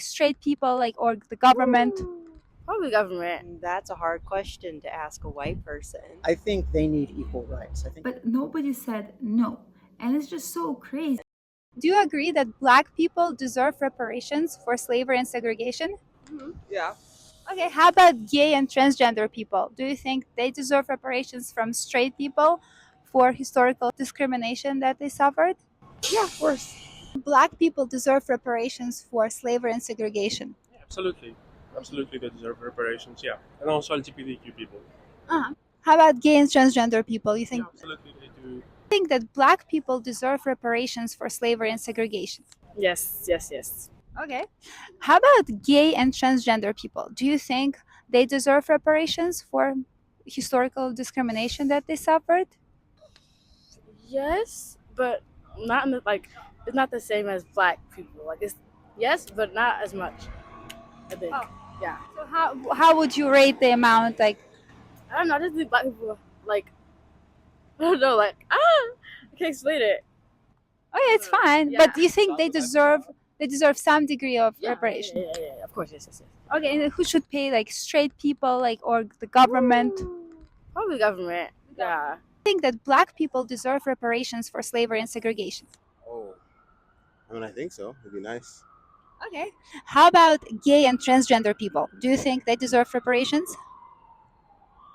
straight people, like, or the government? Probably government. That's a hard question to ask a white person. I think they need equal rights. I think. But nobody said no. And it's just so crazy. Do you agree that black people deserve reparations for slavery and segregation? Yeah. Okay, how about gay and transgender people? Do you think they deserve reparations from straight people for historical discrimination that they suffered? Yeah, of course. Black people deserve reparations for slavery and segregation. Yeah, absolutely. Absolutely, they deserve reparations, yeah. And also LGBTQ people. Uh-huh. How about gay and transgender people? You Yeah, think absolutely, they do. that black people deserve reparations for slavery and segregation? Yes, yes, yes. Okay. How about gay and transgender people? Do you think they deserve reparations for historical discrimination that they suffered? Yes, but not in the, like it's not the same as black people. Like it's yes, but not as much. I think. Oh. Yeah. So how would you rate the amount? Like, I don't know. I just think black people like I don't know. Like I can't explain it. oh yeah, it's fine. Yeah. But do you think they deserve some degree of Yeah, reparation? yeah. Of course, yes. Okay, and then who should pay? Like straight people, like, or the government? Probably government. Yeah. Think that black people deserve reparations for slavery and segregation? Oh, I mean, I think so. It'd be nice. Okay. How about gay and transgender people? Do you think they deserve reparations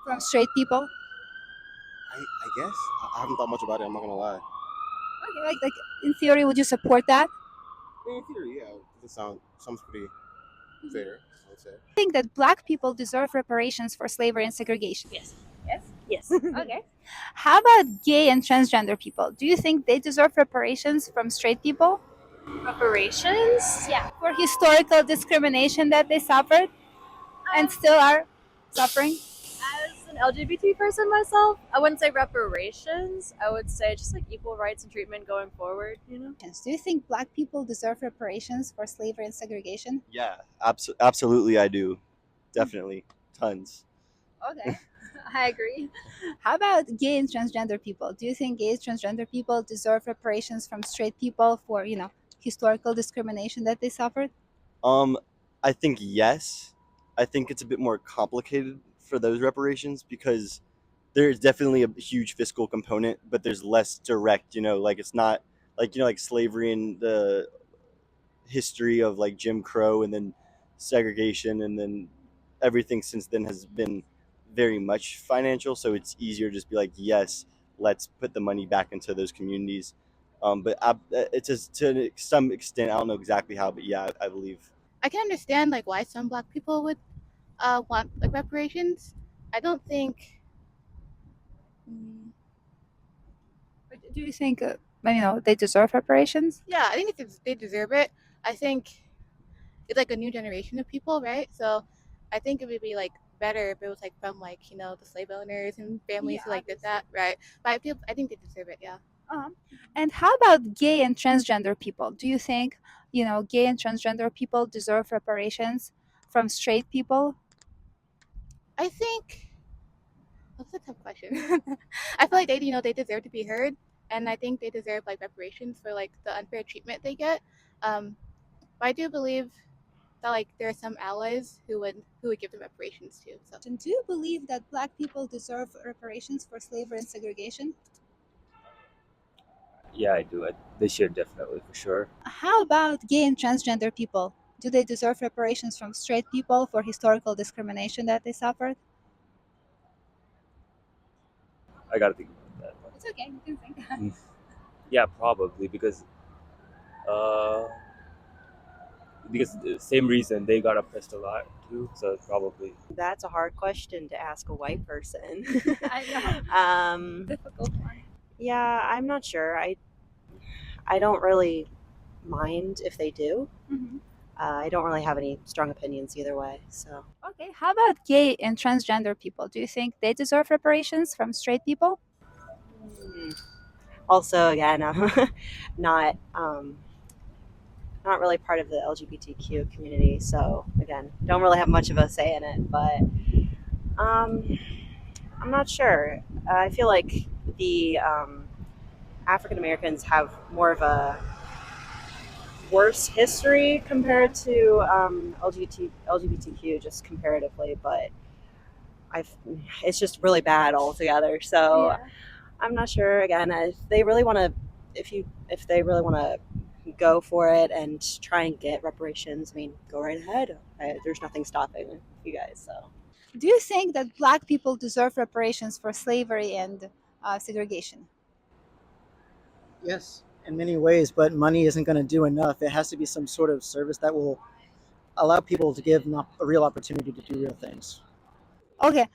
from straight people? I guess. I haven't thought much about it. I'm not gonna lie. Okay, like in theory, would you support that? In theory, yeah, it sounds pretty fair. I would say. Think that black people deserve reparations for slavery and segregation? Yes. Yes. Yes. Okay. How about gay and transgender people? Do you think they deserve reparations from straight people? Reparations? Yeah. For historical discrimination that they suffered and still are suffering? As an LGBT person myself, I wouldn't say reparations. I would say just like equal rights and treatment going forward, you know? Yes. Do you think black people deserve reparations for slavery and segregation? Yeah, absolutely, I do. Definitely, tons. Okay. I agree. How about gay and transgender people? Do you think gay and transgender people deserve reparations from straight people for, historical discrimination that they suffered? Um, I think yes. I think it's a bit more complicated for those reparations because there's definitely a huge fiscal component, but there's less direct. Like it's not like slavery and the history of like Jim Crow and then segregation and then everything since then has been very much financial, so it's easier to just be like, yes, let's put the money back into those communities. But it's just to some extent, I don't know exactly how, but yeah, I believe. I can understand like why some black people would want like reparations. I don't think. But do you think, they deserve reparations? Yeah, I think they deserve it. I think it's like a new generation of people, right? So I think it would be like better if it was like from like the slave owners and families who like did that, right? But I think they deserve it. Yeah. Uh-huh. And how about gay and transgender people? Do you think, gay and transgender people deserve reparations from straight people? I think that's a tough question. I feel like they deserve to be heard, and I think they deserve like reparations for like the unfair treatment they get. But I do believe that like there are some allies who would give them reparations too. So And do you believe that black people deserve reparations for slavery and segregation? Yeah, I do. They should definitely, for sure. How about gay and transgender people? Do they deserve reparations from straight people for historical discrimination that they suffered? I gotta think about that. It's okay, you can think. Yeah, probably uh, because the same reason they got oppressed a lot too. So probably. That's a hard question to ask a white person. I know. Difficult one. Yeah, I'm not sure. I don't really mind if they do. Mhm. I don't really have any strong opinions either way. So Okay, how about gay and transgender people? Do you think they deserve reparations from straight people? also, again, I'm not really part of the LGBTQ community. So again, don't really have much of a say in it. But I'm not sure. I feel like the African Americans have more of worse history compared to LGBTQ, just comparatively, but it's just really bad altogether. So Yeah. I'm not sure. Again, if they really want to, if they really want to go for it and try and get reparations, I mean, go right ahead. There's nothing stopping you guys. So Do you think that Black people deserve reparations for slavery and segregation? Yes, in many ways, but money isn't going to do enough. It has to be some sort of service that will allow people to give a real opportunity to do real things. Okay,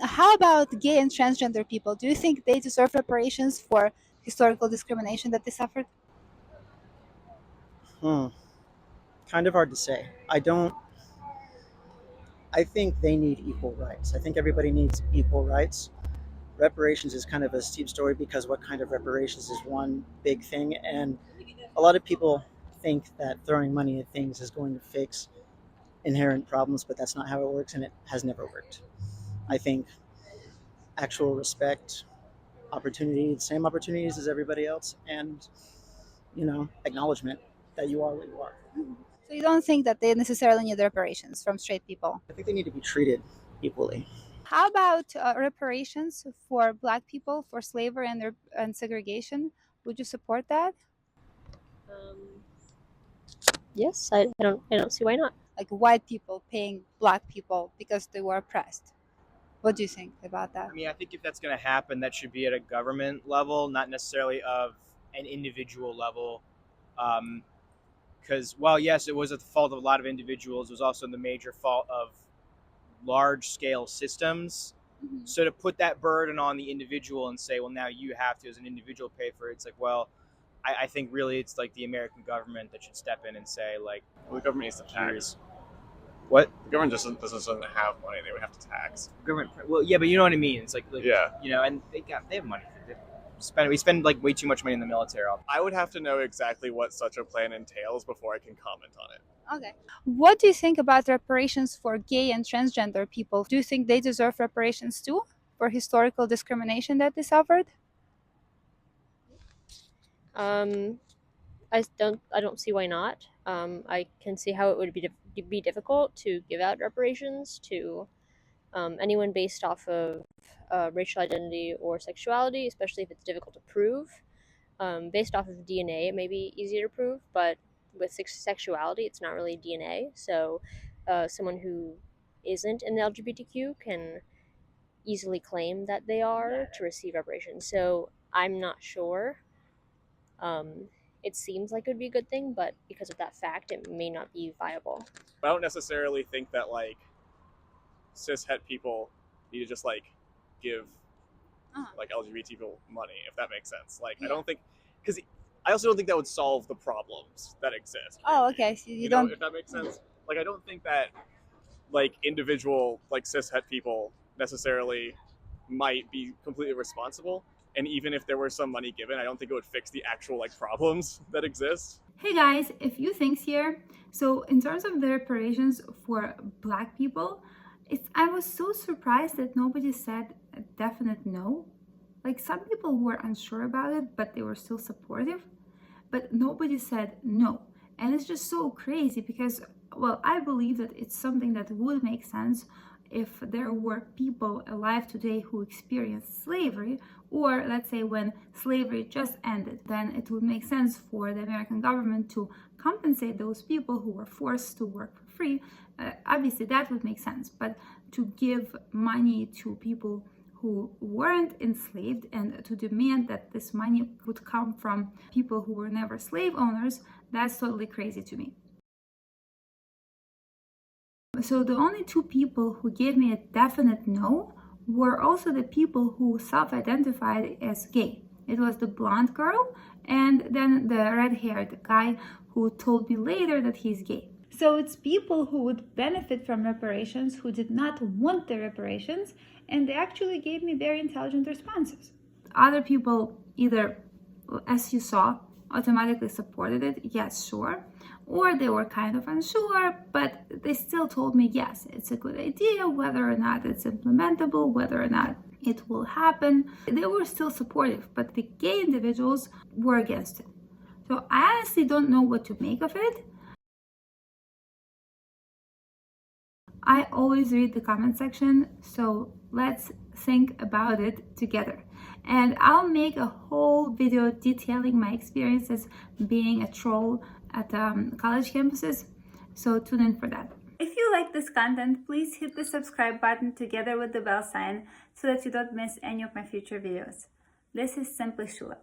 how about gay and transgender people? Do you think they deserve reparations for historical discrimination that they suffered? Hmm. Kind of hard to say. I don't. I think they need equal rights. I think everybody needs equal rights. Reparations is kind of a steep story because what kind of reparations is one big thing, and a lot of people think that throwing money at things is going to fix inherent problems, but that's not how it works, and it has never worked. I think actual respect, opportunity, the same opportunities as everybody else, and acknowledgement that you are what you are. So you don't think that they necessarily need reparations from straight people? I think they need to be treated equally. How about reparations for Black people for slavery and segregation? Would you support that? Yes, I don't see why not. Like white people paying Black people because they were oppressed. What do you think about that? I mean, I think if that's going to happen, that should be at a government level, not necessarily of an individual level. Because, well, yes, it was at the fault of a lot of individuals. It was also the major fault of large scale systems. Mhm. So to put that burden on the individual and say, well, now you have to, as an individual, pay for it, it's like, well, I think really it's like the American government that should step in and say, like, Well, the government needs to tax. what? The government just doesn't have money; they would have to tax. Government? Well, yeah, but you know what I mean. It's like Yeah. and they have money. We spend like way too much money in the military. I would have to know exactly what such a plan entails before I can comment on it. Okay. What do you think about reparations for gay and transgender people? Do you think they deserve reparations too for historical discrimination that they suffered? I don't see why not. I can see how it would be difficult to give out reparations to anyone based off of racial identity or sexuality, especially if it's difficult to prove. Based off of DNA, it may be easier to prove, but with sexuality, it's not really DNA. So, someone who isn't in the LGBTQ can easily claim that they are to receive reparations. So, I'm not sure. It seems like it would be a good thing, but because of that fact, it may not be viable. I don't necessarily think that like cis het people need to just like give like LGBT people money, if that makes sense. Like I don't think because I also don't think that would solve the problems that exist. Oh, okay. So you know, don't. if that makes sense. Like I don't think that like individual like cis het people necessarily might be completely responsible. And even if there were some money given, I don't think it would fix the actual like problems that exist. Hey guys, a few things here. So in terms of the reparations for Black people, I was so surprised that nobody said a definite no. Like some people were unsure about it, but they were still supportive. But nobody said no. And it's just so crazy because, well, I believe that it's something that would make sense if there were people alive today who experienced slavery, or let's say when slavery just ended, then it would make sense for the American government to compensate those people who were forced to work for free. Obviously, that would make sense, but to give money to people who weren't enslaved and to demand that this money would come from people who were never slave owners, that's totally crazy to me. So the only two people who gave me a definite no were also the people who self-identified as gay. It was the blonde girl and then the red-haired guy who told me later that he's gay. So it's people who would benefit from reparations who did not want the reparations, and they actually gave me very intelligent responses. Other people either, as you saw, automatically supported it, yes, sure, or they were kind of unsure, but they still told me, yes, it's a good idea, whether or not it's implementable, whether or not it will happen. They were still supportive, but the gay individuals were against it. So I honestly don't know what to make of it. I always read the comment section, so let's think about it together. And I'll make a whole video detailing my experiences being a troll at college campuses, so tune in for that. If you like this content, please hit the subscribe button together with the bell sign so that you don't miss any of my future videos. This is Simply Shula.